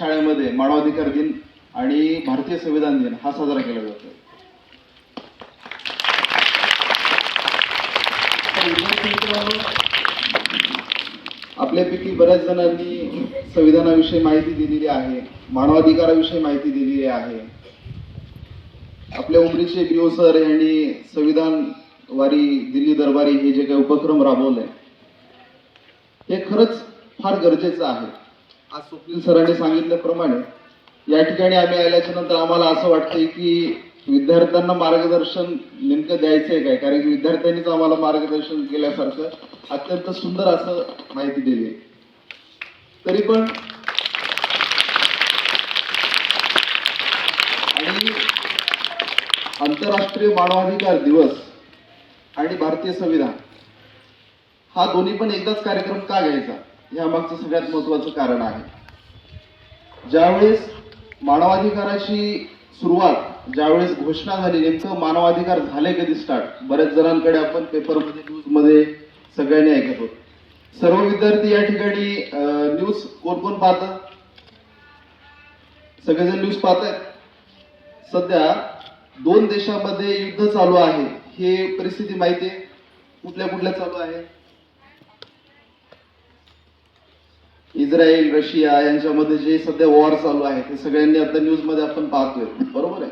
शाळेमध्ये मानवाधिकार दिन आणि भारतीय संविधान दिन हा साजरा केला जातो. आपल्यापैकी बऱ्याच जणांनी संविधानाविषयी माहिती दिलेली आहे, मानवाधिकाराविषयी माहिती दिलेली आहे. आपल्या उमरीचे बीओ सर यांनी संविधान वारी दिल्ली दरबारी हे जे काही उपक्रम राबवले हे खरंच फार गरजेचं आहे. आज स्वप्नील सरांनी सांगितल्याप्रमाणे या ठिकाणी आम्ही आल्याच्या नंतर आम्हाला असं वाटतंय की विद्यार्थ्यांना मार्गदर्शन नेमकं द्यायचंय काय, कारण की विद्यार्थ्यांनीच आम्हाला मार्गदर्शन केल्यासारखं अत्यंत सुंदर असं माहिती दिली. तरी पण आणि आंतरराष्ट्रीय मानवाधिकार दिवस आणि भारतीय संविधान हा दोन्ही पण एकदाच कार्यक्रम का घ्यायचा, या मागचं सगळ्यात महत्वाचं कारण आहे. ज्यावेळेस मानवाधिकाराची सुरुवात, ज्यावेळेस घोषणा झाली, नेमकं मानवाधिकार झाले कधी स्टार्ट, बऱ्याच जणांकडे आपण पेपरमध्ये न्यूजमध्ये सगळ्यांनी ऐकत होतो. सर्व विद्यार्थी या ठिकाणी न्यूज कोण पाहतं? सगळेजण न्यूज पाहतायत. सध्या 2 देशांमध्ये युद्ध चालू आहे, हे परिस्थिती माहिती आहे. कुठल्या चालू आहे? इस्रायल रशिया यांच्यामध्ये जे सध्या वॉर चालू आहे ते सगळ्यांनी आता न्यूज मध्ये आपण पाहतोय, बरोबर आहे.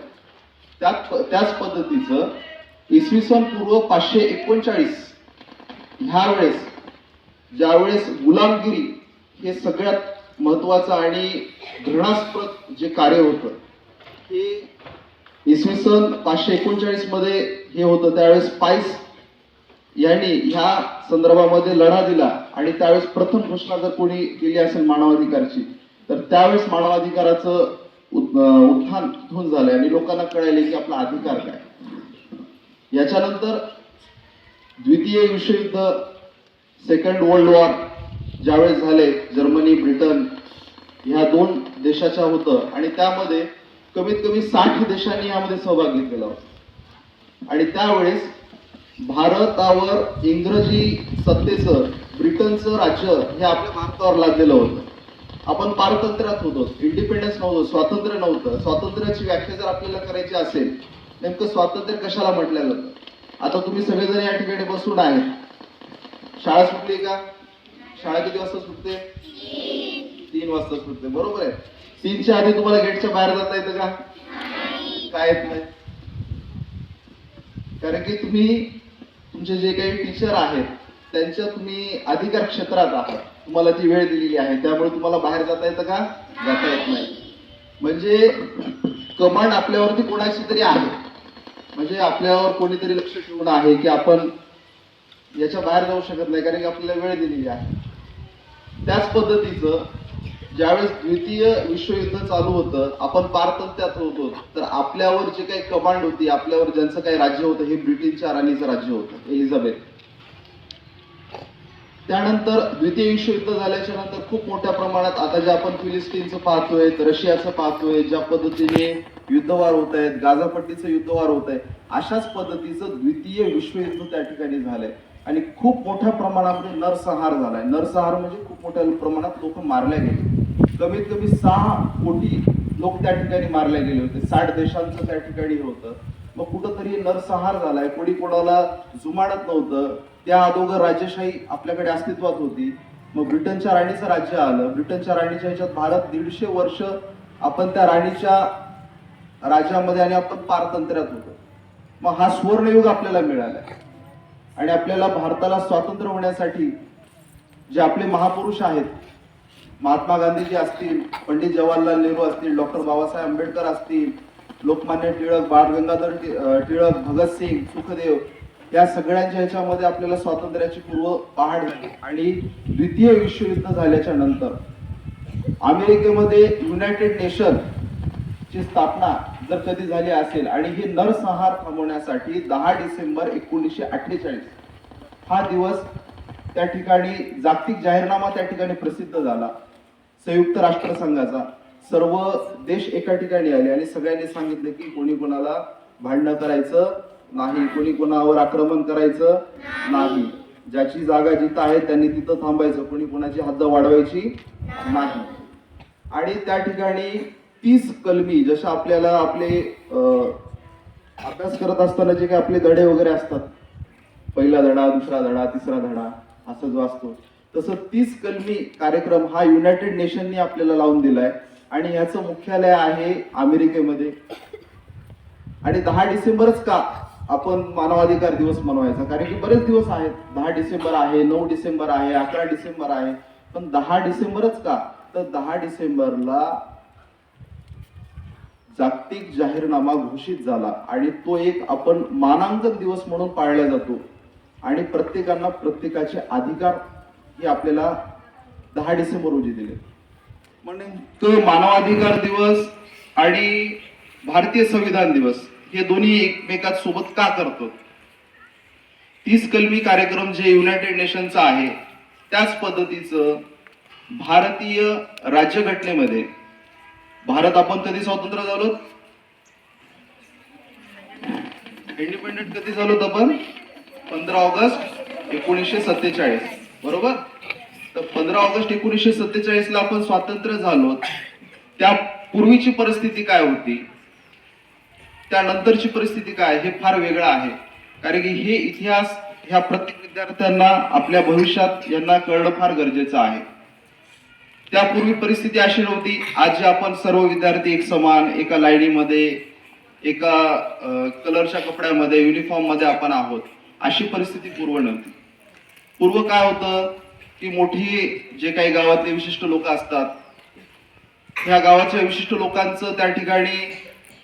त्याच पद्धतीचं इसवी सन पूर्व 539 ह्या वेळेस ज्यावेळेस गुलामगिरी हे सगळ्यात महत्वाचं आणि घृणास्पद जे कार्य होतं हे इसवी सन 539 मध्ये हे होतं. त्यावेळेस पाईस यांनी ह्या संदर्भामध्ये लढा दिला आणि त्यावेळेस प्रथम घोषणा जर कोणी केली असेल मानवाधिकारची तर त्यावेळेस मानवाधिकाराचं उत्थान तिथून झालंय आणि लोकांना कळाले की आपला अधिकार काय. याच्यानंतर द्वितीय विश्वयुद्ध, सेकंड वर्ल्ड वॉर ज्यावेळेस झाले, जर्मनी ब्रिटन ह्या 2 देशाच्या होतं आणि त्यामध्ये कमीत कमी 60 देशांनी यामध्ये सहभाग घेतलेला होता. आणि त्यावेळेस भारतावर इंग्रजी सत्तेचं, ब्रिटनचं राज्य हे आपल्या भारतावर लादलेलं होतं. आपण पारतंत्र्यात होतो, इंडिपेंडन्स नव्हतं, स्वातंत्र्य नव्हतं. स्वातंत्र्याची व्याख्या जर आपल्याला करायची असेल, नेमकं स्वातंत्र्य कशाला म्हटलं जातं? आता तुम्ही सगळेजण या ठिकाणी बसून आहेत. शाळा सुटली का? शाळा किती वाजता सुटते? 3 वाजता सुटते, बरोबर आहे. 3च्या आधी तुम्हाला गेटच्या बाहेर जाता येतं का? काय येत नाही, कारण की तुम्ही तुमचे जे काही टीचर आहेत त्यांच्या तुम्ही अधिकार क्षेत्रात आहात, तुम्हाला ती वेळ दिलेली आहे, त्यामुळे तुम्हाला बाहेर जाता येतं का? जाता येत नाही. म्हणजे कमांड आपल्यावरती कोणाची तरी आहे, म्हणजे आपल्यावर कोणीतरी लक्ष ठेवून आहे की आपण याच्या बाहेर जाऊ शकत नाही, कारण की आपल्याला वेळ दिलेली आहे. त्याच पद्धतीचं ज्यावेळेस द्वितीय विश्वयुद्ध चालू होतं, आपण पारतंत्र्यात होतो, तर आपल्यावर जे काही कमांड होती, आपल्यावर ज्यांचं काही राज्य होतं हे ब्रिटिशच्या राणीचं राज्य होतं, एलिझाबेथ. त्यानंतर द्वितीय विश्वयुद्ध झाल्याच्या नंतर खूप मोठ्या प्रमाणात आता जे आपण फिलिस्तीनचं पाहतोय, रशियाचं पाहतोय, ज्या पद्धतीने युद्धवार होत आहेत, गाझापट्टीचं युद्धवार होत आहे, अशाच पद्धतीचं द्वितीय विश्वयुद्ध त्या ठिकाणी झालंय आणि खूप मोठ्या प्रमाणामध्ये नरसंहार झालाय. नरसंहार म्हणजे खूप मोठ्या प्रमाणात लोक मारले गेले. कमीत कमी 6 कोटी लोक त्या ठिकाणी मारले गेले होते. 60 देशांचं त्या ठिकाणी होतं. मग कुठंतरी नरसंहार झालाय, कोणी कोणाला जुमानत नव्हतं. त्या अगोदर राजेशाही आपल्याकडे अस्तित्वात होती. मग ब्रिटनच्या राणीचं राज्य आलं. ब्रिटनच्या राणीच्या ह्याच्यात भारत 150 वर्ष आपण त्या राणीच्या राज्यामध्ये आणि आपण पारतंत्र्यात होतो. मग हा सुवर्णयुग आपल्याला मिळाला आणि आपल्याला भारताला स्वातंत्र्य होण्यासाठी जे आपले महापुरुष आहेत, महात्मा गांधीजी असतील, पंडित जवाहरलाल नेहरू असतील, डॉक्टर बाबासाहेब आंबेडकर असतील, लोकमान्य टिळक, बाळ गंगाधर टिळक, भगतसिंग, सुखदेव, या सगळ्यांच्या ह्याच्यामध्ये आपल्याला स्वातंत्र्याची पूर्व पहाड झाली. आणि द्वितीय विश्वयुद्ध झाल्याच्या नंतर अमेरिकेमध्ये युनायटेड नेशन ची स्थापना जर कधी झाली असेल आणि हे नरसंहार थांबवण्यासाठी 10 डिसेंबर 1948 हा दिवस त्या ठिकाणी जागतिक जाहीरनामा त्या ठिकाणी प्रसिद्ध झाला. संयुक्त राष्ट्रसंघाचा सर्व देश एका ठिकाणी आले आणि सगळ्यांनी सांगितले की कोणी कोणाला भांडण करायचं नाही, कोणी कोणावर आक्रमण करायचं नाही, ज्याची जागा जिथं आहे त्यांनी तिथं थांबायचं, कोणी कोणाची हद्द वाढवायची नाही. आणि त्या ठिकाणी 30 कलमी, जसं आपल्याला आपले अभ्यास करत असताना जे काही आपले धडे वगैरे असतात, पहिला धडा, दुसरा धडा, तिसरा धडा, असा जो असतो, तसं 30 कलमी कार्यक्रम हा युनायटेड नेशननी आपल्याला लावून दिलाय आणि याचं मुख्यालय आहे अमेरिकेमध्ये. आणि 10 डिसेंबरच का आपण मानवाधिकार दिवस मनवायचा? कारण की बरेच दिवस आहेत, 10 डिसेंबर आहे, 9 डिसेंबर आहे, 11 डिसेंबर आहे, पण 10 डिसेंबरच का? तर 10 डिसेंबरला जागतिक जाहीरनामा घोषित झाला आणि तो एक आपण मानांकन दिवस म्हणून पाळला जातो आणि प्रत्येकांना प्रत्येकाचे अधिकार हे आपल्याला 10 डिसेंबर रोजी दिले. म्हणून तो मानवाधिकार दिवस आणि भारतीय संविधान दिवस हे दोन्ही एकमेकात सोबत का करतो? 30 कलमी कार्यक्रम जे युनायटेड नेशनचा आहे त्याच पद्धतीचं भारतीय राज्यघटनेमध्ये, भारत आपण कधी स्वतंत्र झालो, इंडिपेंडेंट कधी झालो आपण? 15 ऑगस्ट 1947, बरोबर? तर 15 ऑगस्ट 1947 ला आपण स्वातंत्र्य झालो. त्या पूर्वीची परिस्थिती काय होती, त्यानंतरची परिस्थिती काय, हे फार वेगळं आहे. कारण की हे इतिहास ह्या प्रत्येक विद्यार्थ्यांना आपल्या भविष्यात यांना कळणं फार गरजेचं आहे. त्यापूर्वी परिस्थिती अशी नव्हती. आज जे आपण सर्व विद्यार्थी एक समान एका लाईनीमध्ये एका कलरच्या कपड्यामध्ये युनिफॉर्म मध्ये आपण आहोत, अशी परिस्थिती पूर्व नव्हती. पूर्व काय होतं की मोठी जे काही गावातले विशिष्ट लोक असतात, ह्या गावाच्या विशिष्ट लोकांचं त्या ठिकाणी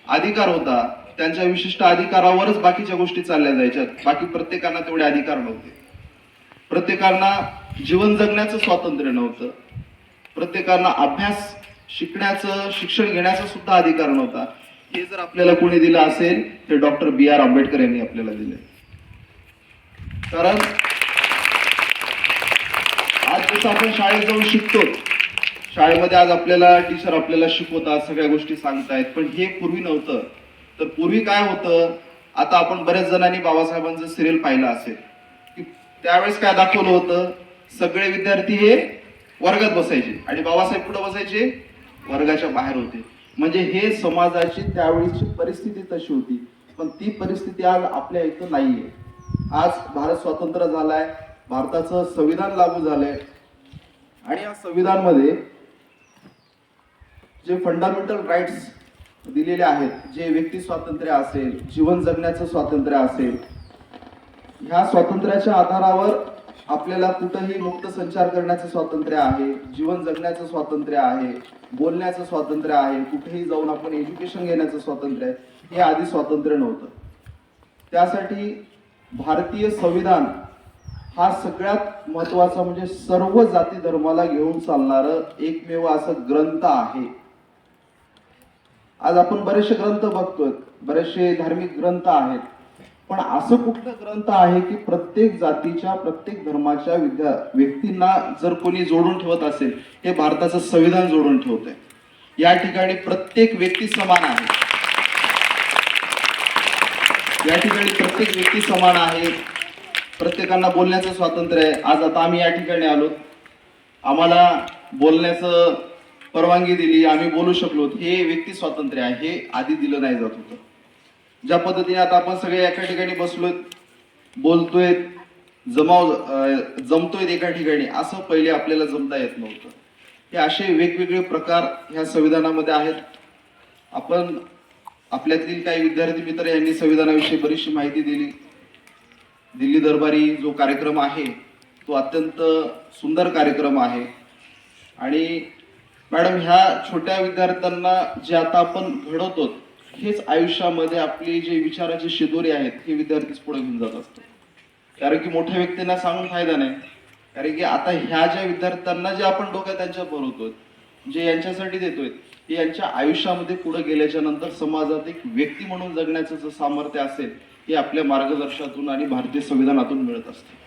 अधिकार होता, त्यांच्या विशिष्ट अधिकारावरच बाकीच्या गोष्टी चालल्या जायच्या. बाकी प्रत्येकांना तेवढे अधिकार नव्हते. प्रत्येकांना जीवन जगण्याचं स्वातंत्र्य नव्हतं. प्रत्येकांना अभ्यास शिकण्याचं, शिक्षण घेण्याचा सुद्धा अधिकार नव्हता. हे जर आपल्याला कोणी दिलं असेल तर डॉक्टर B.R. आंबेडकर यांनी आपल्याला दिले. कारण आज जसं आपण शाळेत जाऊन शिकतो, शाळेमध्ये आज आपल्याला टीचर आपल्याला शिकवतात, सगळ्या गोष्टी सांगतायत, पण हे पूर्वी नव्हतं. तर पूर्वी काय होतं, आता आपण बऱ्याच जणांनी बाबासाहेबांचं सिरियल पाहिलं असेल की त्यावेळेस काय दाखवलं होतं, सगळे विद्यार्थी हे वर्गात बसायचे आणि बाबासाहेब कुठं बसायचे? वर्गाच्या बाहेर होते. म्हणजे हे समाजाची त्यावेळीची परिस्थिती तशी होती. पण ती परिस्थिती आज आपल्या इथं नाहीये. आज भारत स्वतंत्र झालाय, भारताचं संविधान लागू झालंय आणि या संविधानमध्ये जे फंडामेंटल राईट्स दिलेले आहेत, जे व्यक्ती स्वातंत्र्य असेल, जीवन जगण्याचं स्वातंत्र्य असेल, ह्या स्वातंत्र्याच्या आधारावर आपल्याला कुठंही मुक्त संचार करण्याचं स्वातंत्र्य आहे, जीवन जगण्याचं स्वातंत्र्य आहे, बोलण्याचं स्वातंत्र्य आहे, कुठेही जाऊन आपण एज्युकेशन घेण्याचं स्वातंत्र्य आहे. हे आधी स्वातंत्र्य नव्हतं. त्यासाठी भारतीय संविधान हा सगळ्यात महत्वाचा म्हणजे सर्व जाती धर्माला घेऊन चालणारं एकमेव असं ग्रंथ आहे. आज आपण बरेचसे ग्रंथ बघतोय, बरेचसे धार्मिक ग्रंथ आहेत, पण असं कुठलं ग्रंथ आहे की प्रत्येक जातीच्या, प्रत्येक धर्माच्या व्यक्तींना जर कोणी जोडून ठेवत असेल, हे भारताचं संविधान जोडून ठेवतंय. या ठिकाणी प्रत्येक व्यक्ती समान आहे. या ठिकाणी प्रत्येक व्यक्ती समान आहे. प्रत्येकांना बोलण्याचं स्वातंत्र्य आहे. आज आता आम्ही या ठिकाणी आलो, आम्हाला बोलण्याचं परवानगी दिली, आम्ही बोलू शकलो, हे व्यक्ती स्वातंत्र्य आहे. हे आधी दिलं नाही जात होतं. ज्या पद्धतीने आता आपण सगळे एका ठिकाणी बसलोय, बोलतोय, जमतोय एका ठिकाणी, असं पहिले आपल्याला जमता येत नव्हतं. हे असे वेगवेगळे प्रकार ह्या संविधानामध्ये आहेत. आपण आपल्यातील काही विद्यार्थी मित्र यांनी संविधानाविषयी बरीचशी माहिती दिली. दिल्ली दरबारी जो कार्यक्रम आहे तो अत्यंत सुंदर कार्यक्रम आहे. आणि मॅडम, ह्या छोट्या विद्यार्थ्यांना जे आता आपण घडवतो, हेच आयुष्यामध्ये आपली जे विचाराचे शिदोरे आहेत हे विद्यार्थीच पुढे घेऊन जात असतात. कारण की मोठ्या व्यक्तींना सांगून फायदा नाही. कारण की आता ह्या ज्या विद्यार्थ्यांना जे आपण डोक्यात त्यांच्या भरवतोय, जे यांच्यासाठी देतोय, हे यांच्या आयुष्यामध्ये पुढे गेल्याच्या नंतर समाजात एक व्यक्ती म्हणून जगण्याचं जे सामर्थ्य असेल, हे आपल्या मार्गदर्शनातून आणि भारतीय संविधानातून मिळत असते.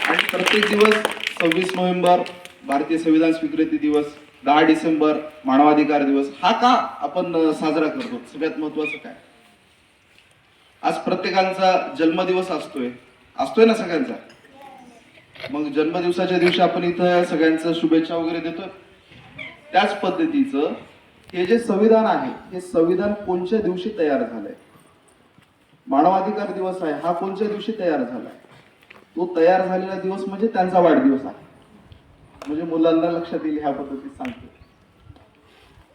आणि प्रत्येक दिवस 26 नोव्हेंबर भारतीय संविधान स्वीकृती दिवस, 10 डिसेंबर मानवाधिकार दिवस, हा का आपण साजरा करतो? सगळ्यात महत्वाचं काय, आज प्रत्येकांचा जन्मदिवस असतोय ना सगळ्यांचा. मग जन्मदिवसाच्या दिवशी आपण इथं सगळ्यांचं शुभेच्छा वगैरे देतोय. त्याच पद्धतीचं हे जे संविधान आहे, हे संविधान कोणत्या दिवशी तयार झालंय? मानवाधिकार दिवस आहे, हा कोणत्या दिवशी तयार झालाय? तो तयार झालेला दिवस म्हणजे त्यांचा वाढदिवस आहे. म्हणजे मुलांना लक्षात येईल ह्या पद्धतीत सांगतो.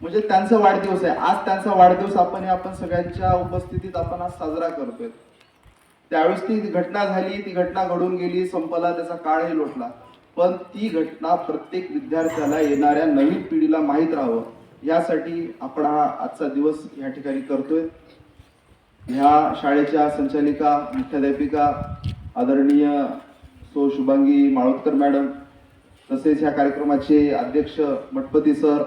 म्हणजे त्यांचा वाढदिवस आहे. आज त्यांचा वाढदिवस आपण सगळ्यांच्या उपस्थितीत आपण आज साजरा करतोय. त्यावेळेस ती घटना झाली, ती घटना घडून गेली, संपला, त्याचा काळही लोटला. पण ती घटना प्रत्येक विद्यार्थ्याला, येणाऱ्या नवीन पिढीला माहीत राहावं यासाठी आपण हा आजचा दिवस या ठिकाणी करतोय. ह्या शाळेच्या संचालिका, मुख्याध्यापिका आदरणीय सो शुभांगी माळोदकर मॅडम, तसेच ह्या कार्यक्रमाचे अध्यक्ष मठपती सर,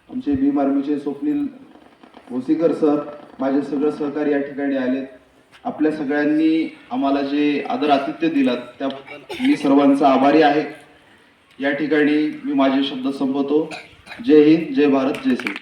आमचे भीम आर्मीचे स्वप्नील भोसीकर सर, माझे सगळे सहकारी या ठिकाणी आलेत. आपल्या सगळ्यांनी आम्हाला जे आदर आतिथ्य दिलात त्याबद्दल मी सर्वांचा आभारी आहे. या ठिकाणी मी माझे शब्द संपवतो. जय हिंद, जय भारत, जय श्री.